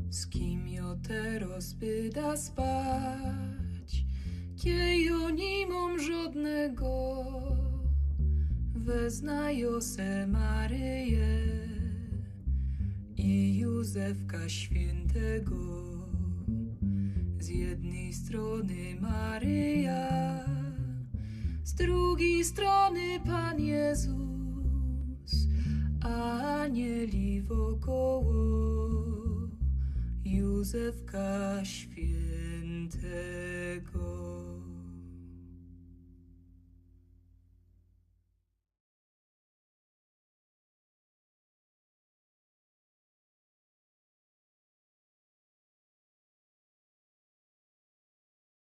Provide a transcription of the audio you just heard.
z kim jo teraz byda spać, kiejo nie mam żadnego, weznajo se Maryję i Józefka Świętego. Z jednej strony Maryja, z drugiej strony Pan Jezus, a anieli wokoło Józefka Świętego.